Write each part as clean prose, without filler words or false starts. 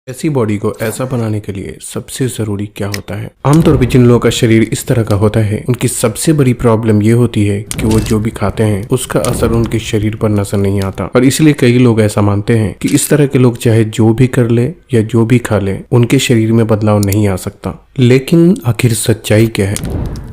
ऐसी बॉडी को ऐसा बनाने के लिए सबसे जरूरी क्या होता है? आमतौर पर जिन लोगों का शरीर इस तरह का होता है उनकी सबसे बड़ी प्रॉब्लम ये होती है कि वो जो भी खाते हैं उसका असर उनके शरीर पर नजर नहीं आता, और इसलिए कई लोग ऐसा मानते हैं कि इस तरह के लोग चाहे जो भी कर ले या जो भी खा ले उनके शरीर में बदलाव नहीं आ सकता। लेकिन आखिर सच्चाई क्या है?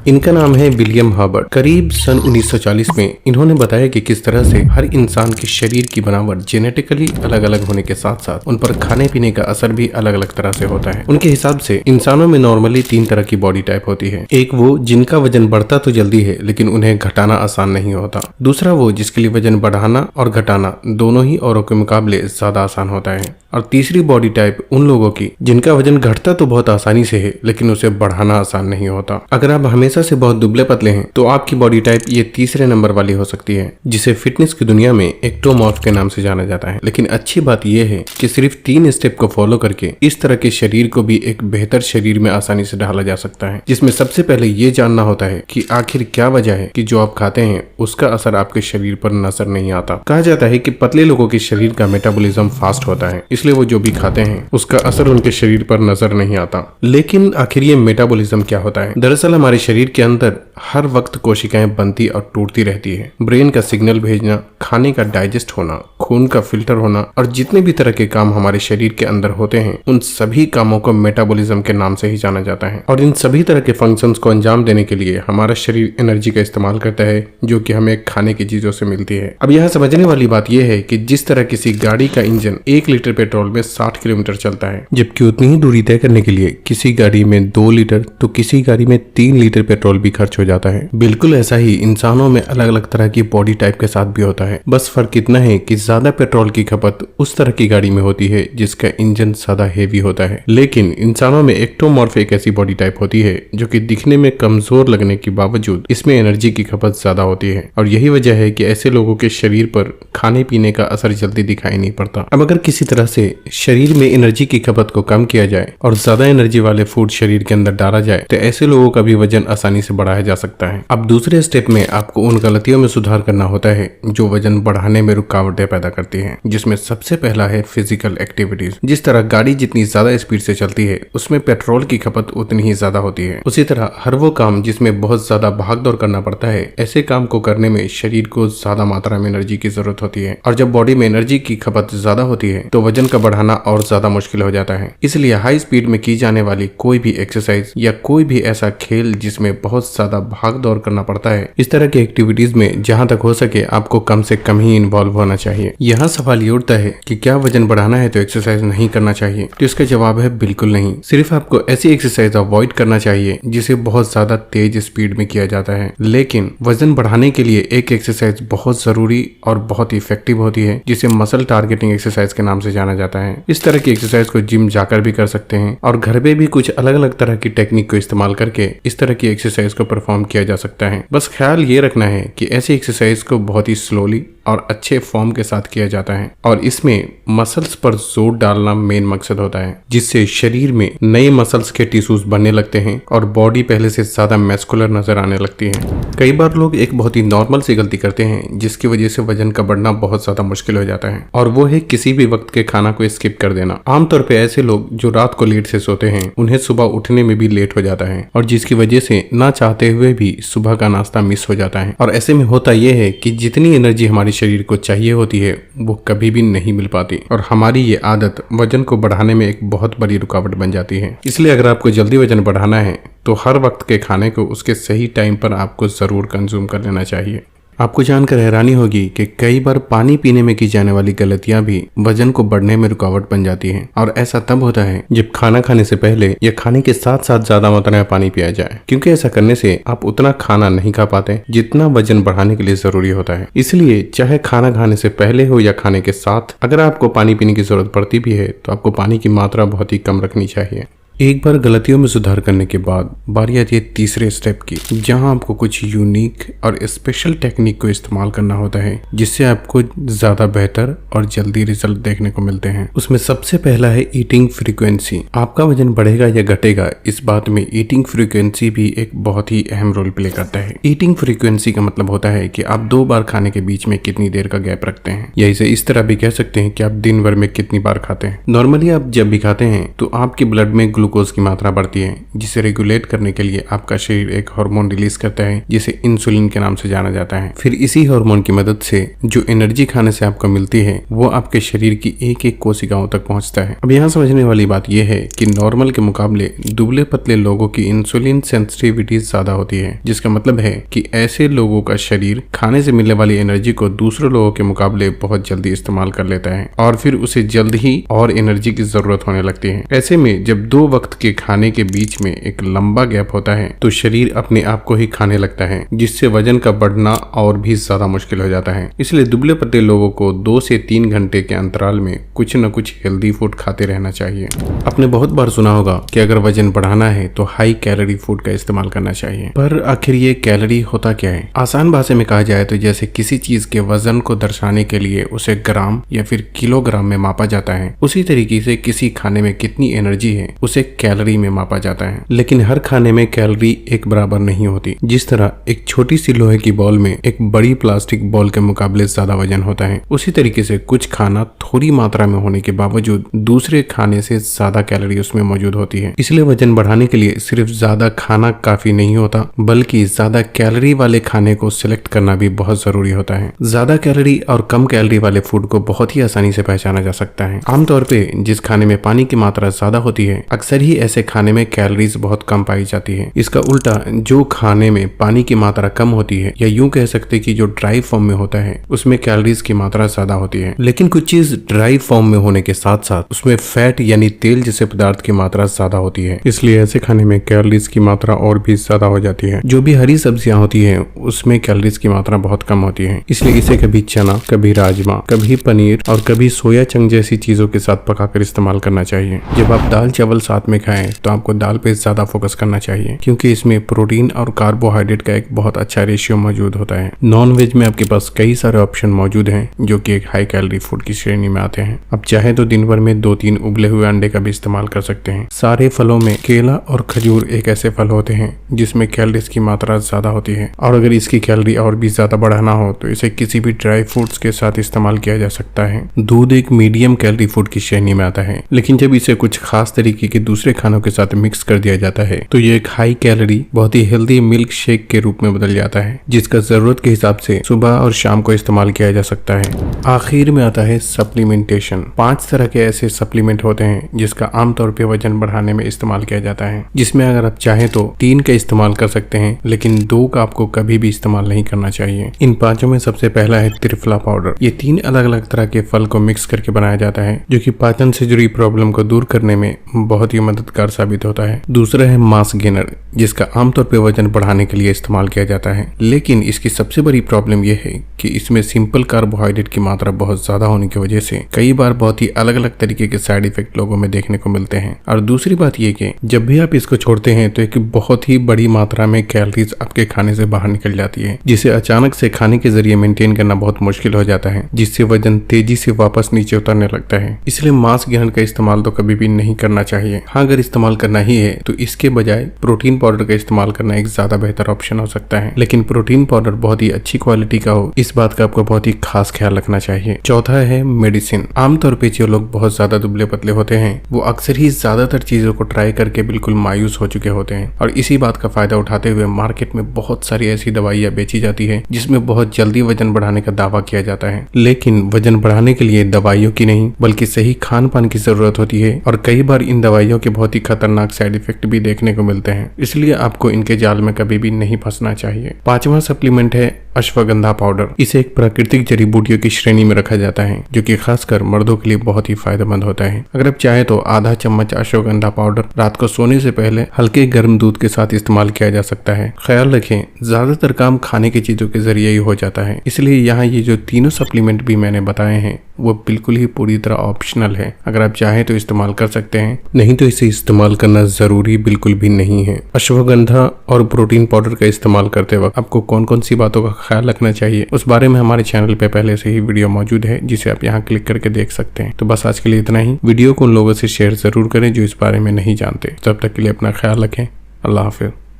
इनका नाम है विलियम हर्बर्ट। करीब सन 1940 में इन्होंने बताया कि किस तरह से हर इंसान के शरीर की बनावट जेनेटिकली अलग अलग होने के साथ साथ उन पर खाने पीने का असर भी अलग अलग तरह से होता है। उनके हिसाब से इंसानों में नॉर्मली 3 तरह की बॉडी टाइप होती है। एक वो जिनका वजन बढ़ता तो जल्दी है लेकिन उन्हें घटाना आसान नहीं होता। दूसरा वो जिसके लिए वजन बढ़ाना और घटाना दोनों ही औरों के मुकाबले ज्यादा आसान होता है। और तीसरी बॉडी टाइप उन लोगों की जिनका वजन घटता तो बहुत आसानी से है लेकिन उसे बढ़ाना आसान नहीं होता। अगर आप हमेशा से बहुत दुबले पतले हैं तो आपकी बॉडी टाइप ये तीसरे नंबर वाली हो सकती है, जिसे फिटनेस की दुनिया में एक्टोमॉर्फ के नाम से जाना जाता है। लेकिन अच्छी बात यह है कि सिर्फ 3 स्टेप को फॉलो करके इस तरह के शरीर को भी एक बेहतर शरीर में आसानी से ढाला जा सकता है, जिसमें सबसे पहले ये जानना होता है कि आखिर क्या वजह है कि जो आप खाते हैं उसका असर आपके शरीर पर नजर नहीं आता। कहा जाता है कि पतले लोगों के शरीर का मेटाबॉलिज्म फास्ट होता है, इसलिए वो जो भी खाते हैं उसका असर उनके शरीर पर नजर नहीं आता। लेकिन आखिर ये मेटाबॉलिज्म क्या होता है? दरअसल हमारे शरीर के अंदर हर वक्त कोशिकाएं बनती और टूटती रहती है। ब्रेन का सिग्नल भेजना, खाने का डाइजेस्ट होना, खून का फिल्टर होना और जितने भी तरह के काम हमारे शरीर के अंदर होते हैं उन सभी कामों को मेटाबॉलिज्म के नाम से ही जाना जाता है। और इन सभी तरह के फंक्शंस को अंजाम देने के लिए हमारा शरीर एनर्जी का इस्तेमाल करता है जो कि हमें खाने की चीजों से मिलती है। अब यहाँ समझने वाली बात यह है कि जिस तरह किसी गाड़ी का इंजन 1 लीटर पेट्रोल में 60 किलोमीटर चलता है, जबकि उतनी ही दूरी तय करने के लिए किसी गाड़ी में 2 लीटर तो किसी गाड़ी में 3 लीटर पेट्रोल भी खर्च हो जाता है। बिल्कुल ऐसा ही इंसानों में अलग अलग तरह की बॉडी टाइप के साथ भी होता है। बस फर्क इतना है कि ज्यादा पेट्रोल की खपत उस तरह की गाड़ी में होती है जिसका इंजन ज्यादा हेवी होता है। लेकिन इंसानों में एक्टोमॉर्फ एक ऐसी बॉडी टाइप होती है जो कि दिखने में कमजोर लगने के बावजूद इसमें एनर्जी की खपत ज्यादा होती है, और यही वजह है कि ऐसे लोगों के शरीर पर खाने पीने का असर जल्दी दिखाई नहीं पड़ता। अब अगर किसी तरह से शरीर में एनर्जी की खपत को कम किया जाए और ज्यादा एनर्जी वाले फूड शरीर के अंदर डाला जाए तो ऐसे लोगों का भी वजन आसानी से बढ़ाया जा सकता है। अब दूसरे स्टेप में आपको उन गलतियों में सुधार करना होता है जो वजन बढ़ाने में रुकावटें पैदा करती हैं, जिसमें सबसे पहला है फिजिकल एक्टिविटीज। जिस तरह गाड़ी जितनी ज्यादा स्पीड से चलती है उसमें पेट्रोल की खपत उतनी ही ज्यादा होती है, उसी तरह हर वो काम जिसमें बहुत ज्यादा भाग दौड़ करना पड़ता है, ऐसे काम को करने में शरीर को ज्यादा मात्रा में एनर्जी की जरूरत होती है। और जब बॉडी में एनर्जी की खपत ज्यादा होती है तो वजन का बढ़ाना और ज्यादा मुश्किल हो जाता है। इसलिए हाई स्पीड में की जाने वाली कोई भी एक्सरसाइज या कोई भी ऐसा खेल जिसमें बहुत ज्यादा भाग दौड़ करना पड़ता है, इस तरह की एक्टिविटीज में जहां तक हो सके आपको कम से कम ही इन्वॉल्व होना चाहिए। यहाँ सवाल ये उठता है कि क्या वजन बढ़ाना है तो एक्सरसाइज नहीं करना चाहिए? तो इसका जवाब है बिल्कुल नहीं। सिर्फ आपको ऐसी एक्सरसाइज अवॉइड करना चाहिए जिसे बहुत ज्यादा तेज स्पीड में किया जाता है। लेकिन वजन बढ़ाने के लिए एक एक्सरसाइज बहुत जरूरी और बहुत इफेक्टिव होती है जिसे मसल टारगेटिंग एक्सरसाइज के नाम से जाना जाता है। इस तरह की एक्सरसाइज को जिम जाकर भी कर सकते हैं और घर पे भी कुछ अलग अलग तरह की टेक्निक को इस्तेमाल करके इस तरह की एक्सरसाइज को परफॉर्म किया जा सकता है। बस ख्याल ये रखना है कि ऐसी एक्सरसाइज को बहुत ही स्लोली और अच्छे फॉर्म के साथ किया जाता है, और इसमें मसल्स पर जोर डालना मेन मकसद होता है, जिससे शरीर में नए मसल्स के टिश्यूज बनने लगते हैं और बॉडी पहले से ज्यादा मैस्कुलर नजर आने लगती है। कई बार लोग एक बहुत ही नॉर्मल सी गलती करते हैं जिसकी वजह से वजन का बढ़ना बहुत ज्यादा मुश्किल हो जाता है, और वो है किसी भी वक्त के खाना को स्किप कर देना। आमतौर पे ऐसे लोग जो रात को लेट से सोते हैं उन्हें सुबह उठने में भी लेट हो जाता है, और जिसकी वजह से ना चाहते हुए भी सुबह का नाश्ता मिस हो जाता है। और ऐसे में होता यह है कि जितनी एनर्जी हमारे शरीर को चाहिए होती है वो कभी भी नहीं मिल पाती, और हमारी ये आदत वजन को बढ़ाने में एक बहुत बड़ी रुकावट बन जाती है। इसलिए अगर आपको जल्दी वजन बढ़ाना है तो हर वक्त के खाने को उसके सही टाइम पर आपको जरूर कंज्यूम कर लेना चाहिए। आपको जानकर हैरानी होगी कि कई बार पानी पीने में की जाने वाली गलतियां भी वजन को बढ़ने में रुकावट बन जाती हैं, और ऐसा तब होता है जब खाना खाने से पहले या खाने के साथ साथ ज्यादा मात्रा में पानी पिया जाए, क्योंकि ऐसा करने से आप उतना खाना नहीं खा पाते जितना वजन बढ़ाने के लिए जरूरी होता है। इसलिए चाहे खाना खाने से पहले हो या खाने के साथ, अगर आपको पानी पीने की जरूरत पड़ती भी है तो आपको पानी की मात्रा बहुत ही कम रखनी चाहिए। एक बार गलतियों में सुधार करने के बाद बारी आती है तीसरे स्टेप की, जहां आपको कुछ यूनिक और स्पेशल टेक्निक को इस्तेमाल करना होता है जिससे आपको ज्यादा बेहतर और जल्दी रिजल्ट देखने को मिलते हैं। उसमें सबसे पहला है ईटिंग फ्रीक्वेंसी। आपका वजन बढ़ेगा या घटेगा, इस बात में ईटिंग फ्रीक्वेंसी भी एक बहुत ही अहम रोल प्ले करता है। ईटिंग फ्रीक्वेंसी का मतलब होता है कि आप 2 बार खाने के बीच में कितनी देर का गैप रखते हैं, या इसे इस तरह भी कह सकते हैं कि आप दिन भर में कितनी बार खाते हैं। नॉर्मली आप जब भी खाते हैं तो आपके ब्लड में ग्लूकोज की मात्रा बढ़ती है, जिसे रेगुलेट करने के लिए आपका शरीर एक हार्मोन रिलीज करता है जिसे इंसुलिन के नाम से जाना जाता है। फिर इसी हार्मोन की मदद से जो एनर्जी खाने से आपको मिलती है वो आपके शरीर की एक एक कोशिकाओं तक पहुंचता है। अब यहाँ समझने वाली बात यह है कि नॉर्मल के मुकाबले दुबले पतले लोगों की इंसुलिन सेंसिटिविटी ज्यादा होती है, जिसका मतलब है कि ऐसे लोगों का शरीर खाने से मिलने वाली एनर्जी को दूसरे लोगों के मुकाबले बहुत जल्दी इस्तेमाल कर लेता है और फिर उसे जल्द ही और एनर्जी की जरूरत होने लगती है। ऐसे में जब 2 वक्त के खाने के बीच में एक लंबा गैप होता है तो शरीर अपने आप को ही खाने लगता है, जिससे वजन का बढ़ना और भी ज्यादा मुश्किल हो जाता है। इसलिए दुबले पतले लोगों को 2 से 3 घंटे के अंतराल में कुछ न कुछ हेल्दी फूड खाते रहना चाहिए। आपने बहुत बार सुना होगा कि अगर वजन बढ़ाना है तो हाई कैलोरी फूड का इस्तेमाल करना चाहिए, पर आखिर ये कैलोरी होता क्या है? आसान भाषा में कहा जाए तो जैसे किसी चीज के वजन को दर्शाने के लिए उसे ग्राम या फिर किलोग्राम में मापा जाता है, उसी तरीके से किसी खाने में कितनी एनर्जी है उसे कैलोरी में मापा जाता है। लेकिन हर खाने में कैलोरी एक बराबर नहीं होती। जिस तरह एक छोटी सी लोहे की बॉल में एक बड़ी प्लास्टिक बॉल के मुकाबले ज्यादा वजन होता है, उसी तरीके से कुछ खाना थोड़ी मात्रा में होने के बावजूद दूसरे खाने से ज्यादा कैलोरी उसमें मौजूद होती है। इसलिए वजन बढ़ाने के लिए सिर्फ ज्यादा खाना काफी नहीं होता, बल्कि ज्यादा कैलोरी वाले खाने को सिलेक्ट करना भी बहुत जरूरी होता है। ज्यादा कैलोरी और कम कैलोरी वाले फूड को बहुत ही आसानी से पहचाना जा सकता है। आमतौर पे जिस खाने में पानी की मात्रा ज्यादा होती है, अक्सर ही ऐसे खाने में कैलोरीज बहुत कम पाई जाती है। इसका उल्टा जो खाने में पानी की मात्रा कम होती है, या यूं कह सकते कि जो ड्राई फॉर्म में होता है, उसमें कैलोरीज की मात्रा ज्यादा होती है। लेकिन कुछ चीज ड्राई फॉर्म में होने के साथ साथ उसमें फैट यानी तेल जैसे पदार्थ की मात्रा ज्यादा होती है, इसलिए ऐसे खाने में कैलोरीज की मात्रा और भी ज्यादा हो जाती है। जो भी हरी सब्जियां होती है उसमें कैलोरीज की मात्रा बहुत कम होती है, इसलिए इसे कभी चना, कभी राजमा, कभी पनीर और कभी सोया चंक जैसी चीजों के साथ पकाकर इस्तेमाल करना चाहिए। जब आप दाल चावल साथ में खाएं तो आपको दाल पे ज्यादा फोकस करना चाहिए, क्योंकि इसमें प्रोटीन और कार्बोहाइड्रेट का एक बहुत अच्छा रेशियो मौजूद होता है। नॉन वेज में आपके पास कई सारे ऑप्शन मौजूद हैं जो कि एक हाई कैलोरी फूड की श्रेणी में आते हैं। आप चाहे तो दिन भर में 2-3 उबले हुए अंडे का भी इस्तेमाल कर सकते हैं। सारे फलों में केला और खजूर एक ऐसे फल होते हैं जिसमें कैलोरीज की मात्रा ज्यादा होती है, और अगर इसकी कैलोरी और भी ज्यादा बढ़ाना हो तो इसे किसी भी ड्राई फ्रूट्स के साथ इस्तेमाल किया जा सकता है। दूध एक मीडियम कैलोरी फूड की श्रेणी में आता है, लेकिन जब इसे कुछ खास तरीके के दूसरे खानों के साथ मिक्स कर दिया जाता है तो ये एक हाई कैलोरी बहुत ही हेल्दी मिल्क शेक के रूप में बदल जाता है, जिसका जरूरत के हिसाब से सुबह और शाम को इस्तेमाल किया जा सकता है। आखिर में आता है सप्लीमेंटेशन। 5 तरह के ऐसे सप्लीमेंट होते हैं जिसका आमतौर पे वजन बढ़ाने में इस्तेमाल किया जाता है, जिसमें अगर आप चाहें तो 3 का इस्तेमाल कर सकते हैं, लेकिन 2 का आपको कभी भी इस्तेमाल नहीं करना चाहिए। इन 5 में सबसे पहला है त्रिफला पाउडर। ये 3 अलग अलग तरह के फल को मिक्स करके बनाया जाता है, जो कि पाचन से जुड़ी प्रॉब्लम को दूर करने में बहुत ही मददगार साबित होता है। दूसरा है मास गेनर, जिसका आमतौर पर वजन बढ़ाने के लिए इस्तेमाल किया जाता है, लेकिन इसकी सबसे बड़ी प्रॉब्लम यह है कि इसमें सिंपल कार्बोहाइड्रेट की मात्रा बहुत ज्यादा होने की वजह से कई बार बहुत ही अलग अलग तरीके के साइड इफेक्ट लोगों में देखने को मिलते हैं। और दूसरी बात यह कि जब भी आप इसको छोड़ते हैं तो एक बहुत ही बड़ी मात्रा में कैलोरीज आपके खाने से बाहर निकल जाती है, जिसे अचानक से खाने के जरिए मेंटेन करना बहुत मुश्किल हो जाता है, जिससे वजन तेजी से वापस नीचे उतरने लगता है। इसलिए मांस गेनर का इस्तेमाल तो कभी भी नहीं करना चाहिए। हाँ, अगर इस्तेमाल करना ही है तो इसके बजाय प्रोटीन पाउडर का इस्तेमाल करना एक ज्यादा बेहतर ऑप्शन हो सकता है, लेकिन प्रोटीन पाउडर बहुत ही अच्छी क्वालिटी का हो, इस बात का आपको बहुत ही खास ख्याल रखना चाहिए। चौथा है मेडिसिन। आमतौर पे जो लोग बहुत ज्यादा दुबले पतले होते हैं वो अक्सर ही ज्यादातर चीजों को ट्राई करके बिल्कुल मायूस हो चुके होते हैं, और इसी बात का फायदा उठाते हुए मार्केट में बहुत सारी ऐसी दवाइयां बेची जाती है जिसमें बहुत जल्दी वजन बढ़ाने का दावा किया जाता है। लेकिन वजन बढ़ाने के लिए दवाइयों की नहीं बल्कि सही खान पान की जरूरत होती है, और कई बार इन दवाइयों के बहुत ही खतरनाक साइड इफेक्ट भी देखने को मिलते हैं, इसलिए आपको इनके जाल में कभी भी नहीं फंसना चाहिए। 5वां सप्लीमेंट है अश्वगंधा पाउडर। इसे एक प्राकृतिक जड़ी बूटियों की श्रेणी में रखा जाता है, जो कि खासकर मर्दों के लिए बहुत ही फायदेमंद होता है। अगर आप चाहें तो आधा चम्मच अश्वगंधा पाउडर रात को सोने से पहले हल्के गर्म दूध के साथ इस्तेमाल किया जा सकता है। ख्याल रखें, ज्यादातर काम खाने की चीजों के जरिए ही हो जाता है, इसलिए यहाँ ये जो तीनों सप्लीमेंट भी मैंने बताए हैं वो बिल्कुल ही पूरी तरह ऑप्शनल है। अगर आप चाहें तो इस्तेमाल कर सकते हैं, नहीं तो इसे इस्तेमाल करना जरूरी बिल्कुल भी नहीं है। अश्वगंधा और प्रोटीन पाउडर का इस्तेमाल करते वक्त आपको कौन कौन सी बातों का ख्याल रखना चाहिए, उस बारे में हमारे चैनल पे पहले से ही वीडियो मौजूद है, जिसे आप यहाँ क्लिक करके देख सकते हैं। तो बस आज के लिए इतना ही। वीडियो को उन लोगों से शेयर जरूर करें जो इस बारे में नहीं जानते। तब तक के लिए अपना ख्याल रखें। अल्लाह हाफिज।